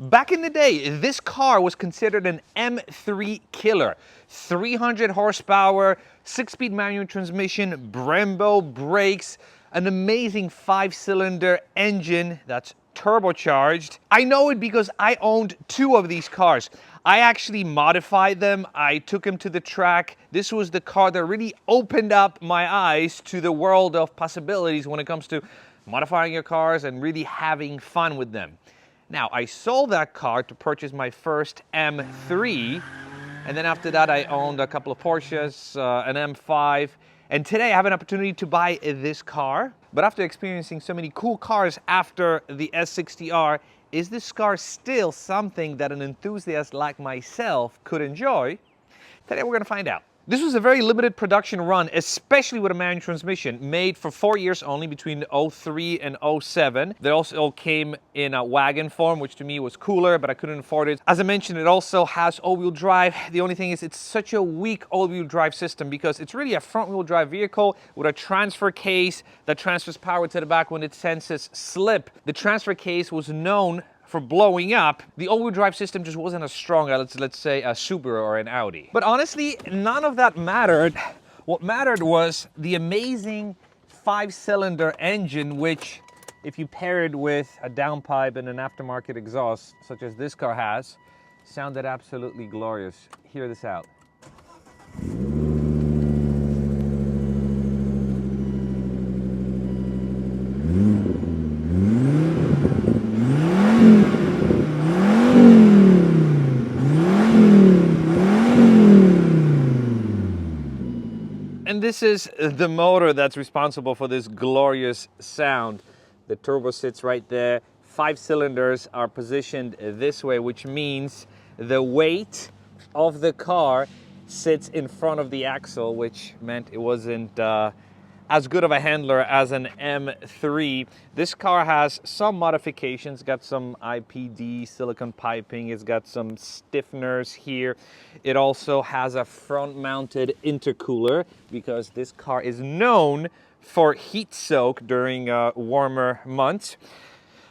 Back in the day, this car was considered an M3 killer. 300 horsepower, 6-speed manual transmission, Brembo brakes, an amazing 5-cylinder engine that's turbocharged. I know it because I owned 2 of these cars. I actually modified them. I took them to the track. This was the car that really opened up my eyes to the world of possibilities when it comes to modifying your cars and really having fun with them. Now, I sold that car to purchase my first M3, and then after that I owned a couple of Porsches, an M5, and today I have an opportunity to buy this car. But after experiencing so many cool cars after the S60R, is this car still something that an enthusiast like myself could enjoy? Today we're going to find out. This was a very limited production run, especially with a manual transmission, made for 4 years only between 03 and 07. They also came in a wagon form, which to me was cooler, but I couldn't afford it. As I mentioned, it also has all-wheel drive. The only thing is it's such a weak all-wheel drive system because it's really a front-wheel drive vehicle with a transfer case that transfers power to the back when it senses slip. The transfer case was known for blowing up. The all-wheel drive system just wasn't as strong as, let's say, a Subaru or an Audi. But honestly, none of that mattered. What mattered was the amazing 5-cylinder engine, which, if you pair it with a downpipe and an aftermarket exhaust, such as this car has, sounded absolutely glorious. Hear this out. And this is the motor that's responsible for this glorious sound. The turbo sits right there. 5 cylinders are positioned this way, which means the weight of the car sits in front of the axle, which meant it wasn't as good of a handler as an M3. This car has some modifications, got some IPD silicone piping, it's got some stiffeners here. It also has a front-mounted intercooler because this car is known for heat soak during warmer months.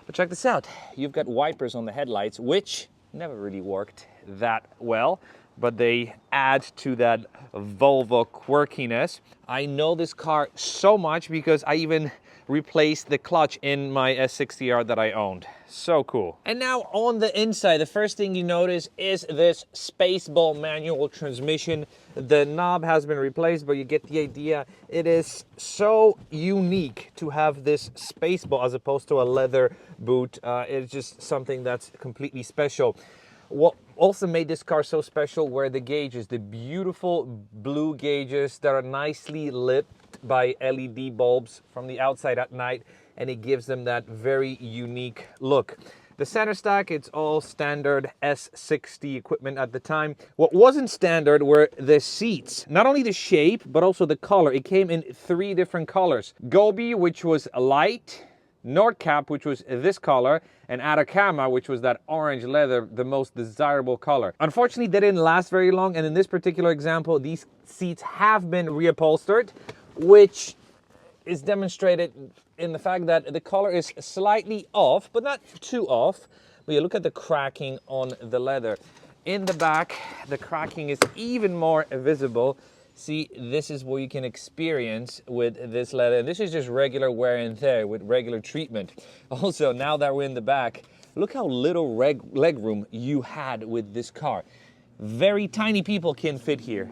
But check this out, you've got wipers on the headlights, which never really worked that well, but they add to that Volvo quirkiness. I know this car so much because I even replaced the clutch in my S60R that I owned. So cool. And now on the inside, the first thing you notice is this Spaceball manual transmission. The knob has been replaced, but you get the idea. It is so unique to have this Spaceball as opposed to a leather boot. It's just something that's completely special. What also made this car so special were the gauges, the beautiful blue gauges that are nicely lit by LED bulbs from the outside at night, and it gives them that very unique look. The center stack, it's all standard S60 equipment at the time. What wasn't standard were the seats. Not only the shape, but also the color. It came in 3 different colors. Gobi, which was light, Nordcap, which was this color, and Atacama, which was that orange leather, the most desirable color. Unfortunately, they didn't last very long, and in this particular example, these seats have been reupholstered, which is demonstrated in the fact that the color is slightly off, but not too off. But you look at the cracking on the leather. In the back, the cracking is even more visible. See, this is what you can experience with this leather. And this is just regular wear and tear with regular treatment. Also, now that we're in the back, look how little leg room you had with this car. Very tiny people can fit here.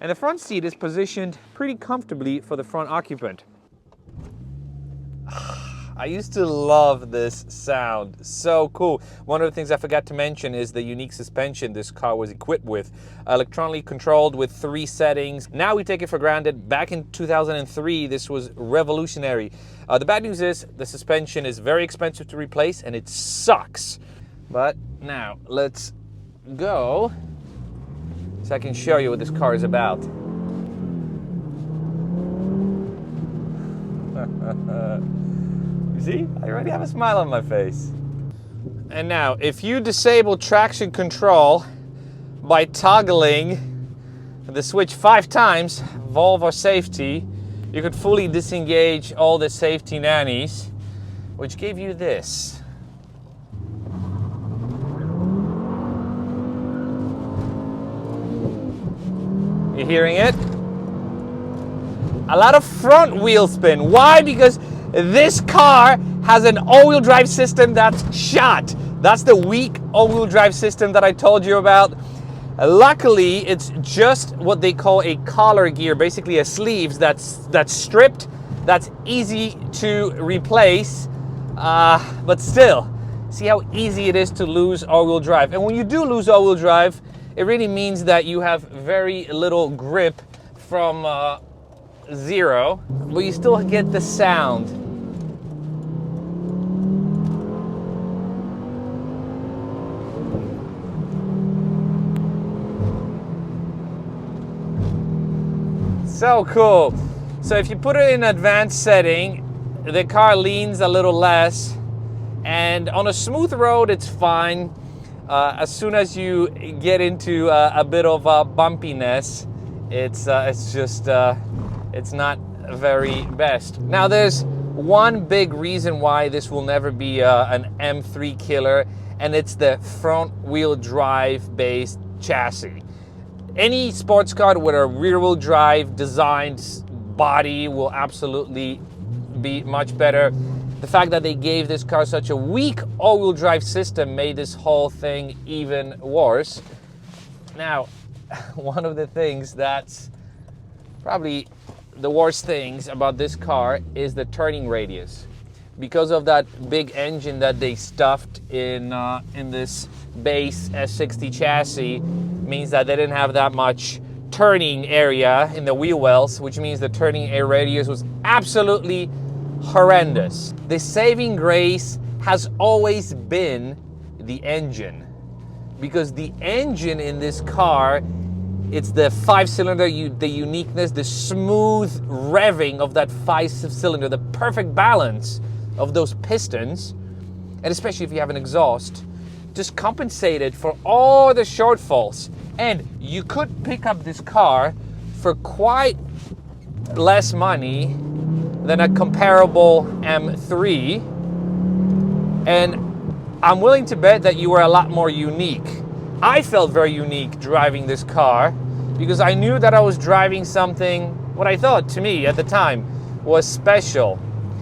And the front seat is positioned pretty comfortably for the front occupant. I used to love this sound, so cool. One of the things I forgot to mention is the unique suspension this car was equipped with. Electronically controlled with 3 settings. Now we take it for granted. Back in 2003, this was revolutionary. The bad news is the suspension is very expensive to replace and it sucks. But now let's go so I can show you what this car is about. You see, I already have a smile on my face. And now, if you disable traction control by toggling the switch 5 times, Volvo safety, you could fully disengage all the safety nannies, which give you this. You hearing it? A lot of front wheel spin. Why? Because this car has an all-wheel drive system that's shot. That's the weak all-wheel drive system that I told you about. Luckily, it's just what they call a collar gear, basically a sleeves that's stripped, that's easy to replace, but still, see how easy it is to lose all-wheel drive. And when you do lose all-wheel drive, it really means that you have very little grip from zero, but you still get the sound. So cool. So if you put it in advanced setting, the car leans a little less, and on a smooth road it's fine. As soon as you get into a bit of bumpiness, it's not very best. Now there's one big reason why this will never be an M3 killer, and it's the front wheel drive based chassis. Any sports car with a rear wheel drive designed body will absolutely be much better. The fact that they gave this car such a weak all-wheel drive system made this whole thing even worse. Now, one of the things that's probably the worst things about this car is the turning radius. Because of that big engine that they stuffed in this base S60 chassis, means that they didn't have that much turning area in the wheel wells, which means the turning radius was absolutely horrendous. The saving grace has always been the engine, because the engine in this car, it's the 5-cylinder, the uniqueness, the smooth revving of that 5-cylinder, the perfect balance of those pistons, and especially if you have an exhaust, just compensated for all the shortfalls. And you could pick up this car for quite less money than a comparable M3, and I'm willing to bet that you were a lot more unique. I felt very unique driving this car because I knew that I was driving something, what I thought to me at the time was special.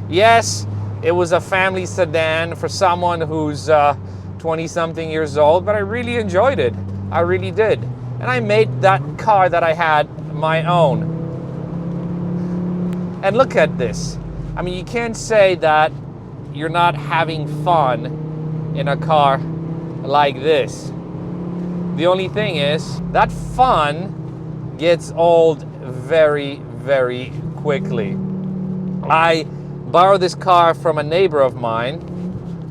Yes, it was a family sedan for someone who's 20-something years old, but I really enjoyed it. I really did. And I made that car that I had my own. And look at this. I mean, you can't say that you're not having fun in a car like this. The only thing is that fun gets old very, very quickly. I borrowed this car from a neighbor of mine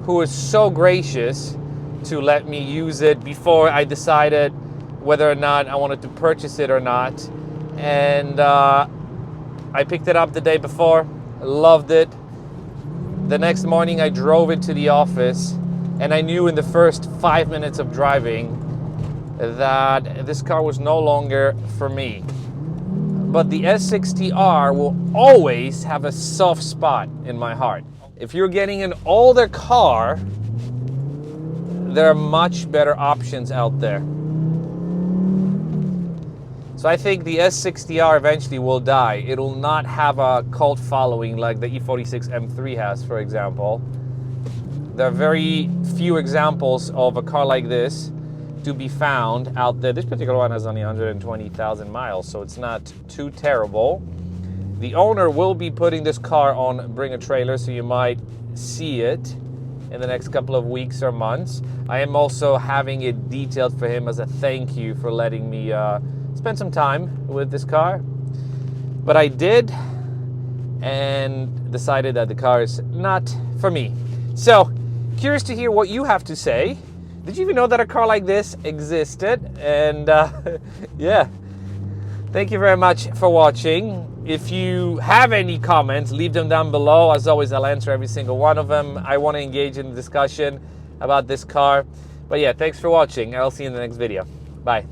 who was so gracious to let me use it before I decided whether or not I wanted to purchase it or not. And I picked it up the day before, loved it. The next morning I drove it to the office, and I knew in the first 5 minutes of driving that this car was no longer for me. But the S60R will always have a soft spot in my heart. If you're getting an older car, there are much better options out there. So I think the S60R eventually will die. It will not have a cult following like the E46 M3 has, for example. There are very few examples of a car like this to be found out there. This particular one has only 120,000 miles, so it's not too terrible. The owner will be putting this car on Bring a Trailer, so you might see it in the next couple of weeks or months. I am also having it detailed for him as a thank you for letting me spend some time with this car. But I did, and decided that the car is not for me. So, curious to hear what you have to say. Did you even know that a car like this existed? And yeah, thank you very much for watching. If you have any comments, leave them down below. As always, I'll answer every single one of them. I want to engage in the discussion about this car. But yeah, thanks for watching. I'll see you in the next video. Bye.